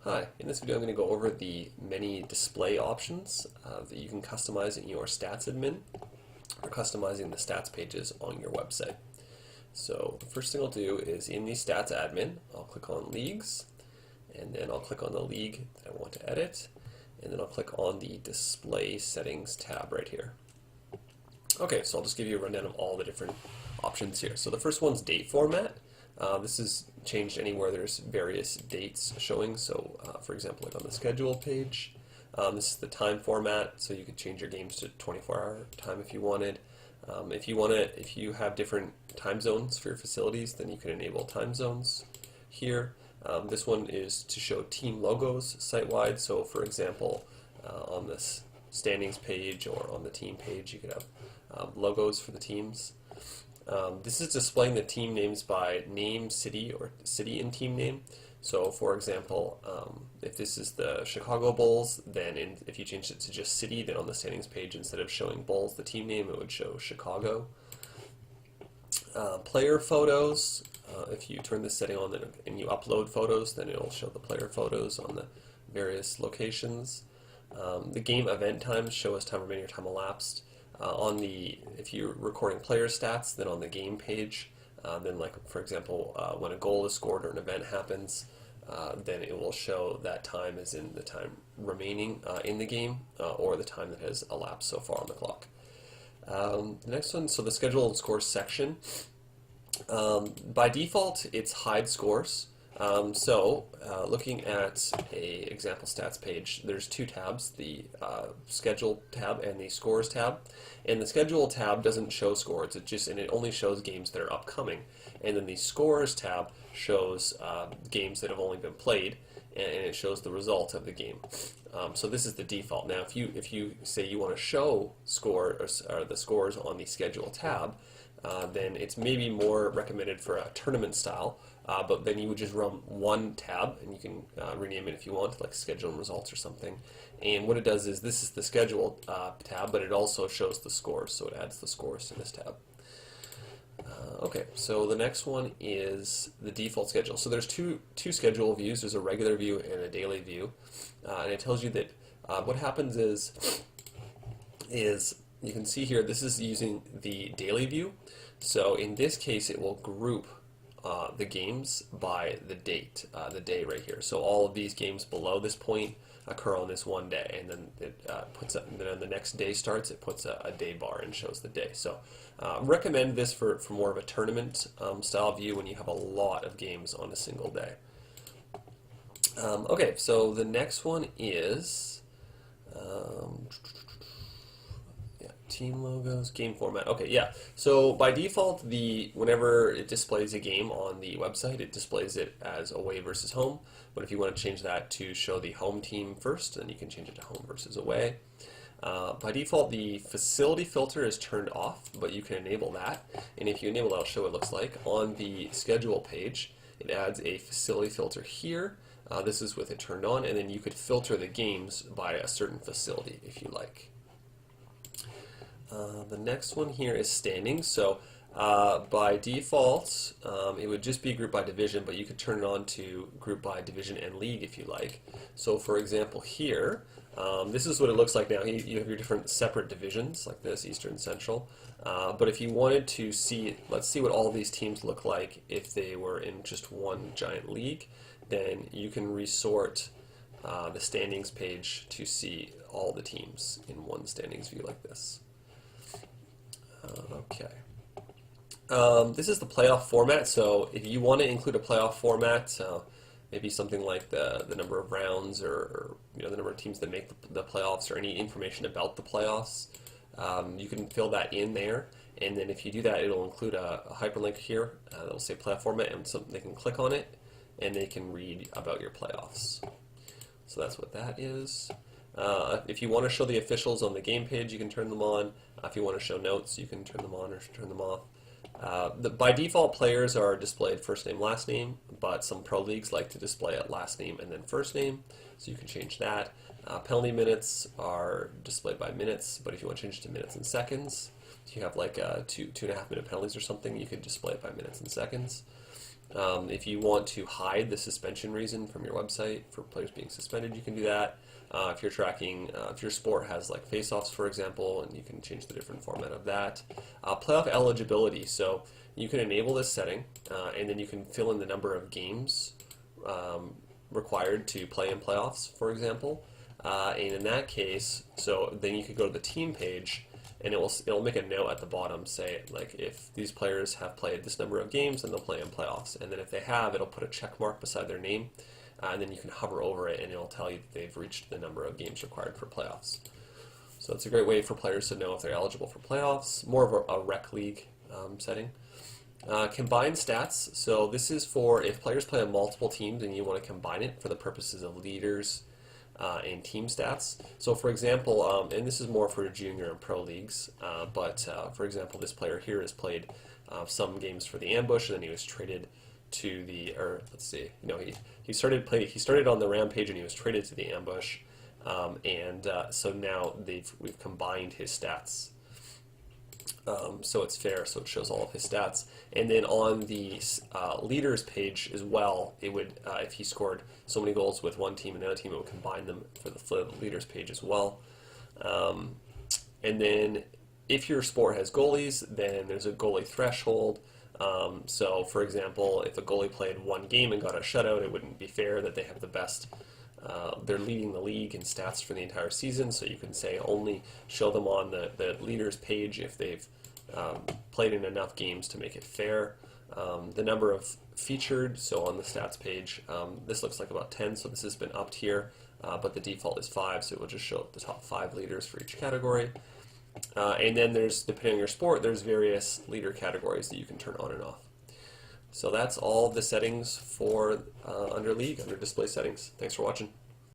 Hi, in this video I'm going to go over the many display options that you can customize in your stats admin for customizing the stats pages on your website. So the first thing I'll do is in the stats admin, I'll click on leagues, and then I'll click on the league that I want to edit, and then I'll click on the display settings tab right here. Okay, so I'll just give you a rundown of all the different options here. So the first one's date format. This is changed anywhere there's various dates showing. So for example, like on the schedule page, this is the time format, so you could change your games to 24-hour time if you wanted. If you have different time zones for your facilities, then you can enable time zones here. This one is to show team logos site-wide. So for example, on this standings page or on the team page, you could have logos for the teams. This is displaying the team names by name, city, or city and team name. So for example, if this is the Chicago Bulls, then if you changed it to just city, then on the standings page, instead of showing Bulls, the team name, it would show Chicago. Player photos, if you turn this setting on and you upload photos, then it'll show the player photos on the various locations. The game event times show as time remaining or time elapsed. If you're recording player stats, then on the game page, then like for example, when a goal is scored or an event happens, then it will show that time as in the time remaining in the game, or the time that has elapsed so far on the clock. The next one, so the schedule and scores section. By default, it's hide scores. Looking at a example stats page, there's two tabs, the schedule tab and the scores tab. And the schedule tab doesn't show scores, and it only shows games that are upcoming. And then the scores tab shows games that have only been played, and it shows the result of the game. So this is the default. Now, if you say you want to show the scores on the schedule tab, then it's maybe more recommended for a tournament style. But then you would just run one tab, and you can rename it if you want, like schedule and results or something. And what it does is this is the schedule tab, but it also shows the scores, so it adds the scores to this tab. Okay, so the next one is the default schedule. So there's two schedule views. There's a regular view and a daily view, and it tells you that what happens is you can see here this is using the daily view. So in this case, it will group the games by the date, the day right here. So all of these games below this point occur on this one day, and then it then when the next day starts, it puts a day bar and shows the day. So recommend this for more of a tournament style view when you have a lot of games on a single day. Okay, so the next one is team logos, game format. Okay, yeah. So by default, whenever it displays a game on the website, it displays it as away versus home. But if you want to change that to show the home team first, then you can change it to home versus away. By default, the facility filter is turned off, but you can enable that. And if you enable that, I'll show what it looks like. On the schedule page, it adds a facility filter here. This is with it turned on, and then you could filter the games by a certain facility if you like. The next one here is standings. So by default, it would just be grouped by division, but you could turn it on to group by division and league if you like. So for example here, this is what it looks like now. You have your different separate divisions like this, Eastern, Central. But if you wanted to see, let's see what all these teams look like if they were in just one giant league, then you can resort the standings page to see all the teams in one standings view like this. Okay. This is the playoff format, so if you want to include a playoff format, maybe something like the number of rounds or the number of teams that make the playoffs or any information about the playoffs, you can fill that in there, and then if you do that, it'll include a hyperlink here that'll say playoff format, and so they can click on it and they can read about your playoffs. So that's what that is. If you want to show the officials on the game page, you can turn them on. If you want to show notes, you can turn them on or turn them off. By default, players are displayed first name, last name, but some pro leagues like to display it last name and then first name, so you can change that. Penalty minutes are displayed by minutes, but if you want to change it to minutes and seconds, if you have like 2.5 minute penalties or something, you could display it by minutes and seconds. If you want to hide the suspension reason from your website for players being suspended, you can do that. If you're tracking, if your sport has like face-offs, for example, and you can change the different format of that. Playoff eligibility, so you can enable this setting, and then you can fill in the number of games required to play in playoffs, for example. And in that case, so then you could go to the team page, and it'll make a note at the bottom, say like if these players have played this number of games, then they'll play in playoffs. And then if they have, it'll put a check mark beside their name, and then you can hover over it, and it'll tell you that they've reached the number of games required for playoffs. So it's a great way for players to know if they're eligible for playoffs. More of a rec league setting. Combined stats. So this is for if players play on multiple teams and you want to combine it for the purposes of leaders and team stats. So for example, and this is more for junior and pro leagues, but for example, this player here has played some games for the Ambush, and then he was traded to the, or let's see, no, he started on the Rampage and he was traded to the Ambush, and so now we've combined his stats. So it's fair, so it shows all of his stats. And then on the leaders page as well, it would, if he scored so many goals with one team and another team, it would combine them for the leaders page as well. And then if your sport has goalies, then there's a goalie threshold. So for example, if a goalie played one game and got a shutout, it wouldn't be fair that they have the best. They're leading the league in stats for the entire season, so you can say only show them on the leaders page if they've played in enough games to make it fair. The number of featured, so on the stats page, this looks like about 10, so this has been upped here, but the default is 5, so it will just show the top 5 leaders for each category. And then there's, depending on your sport, there's various leader categories that you can turn on and off. So that's all the settings for under League, under display settings. Thanks for watching.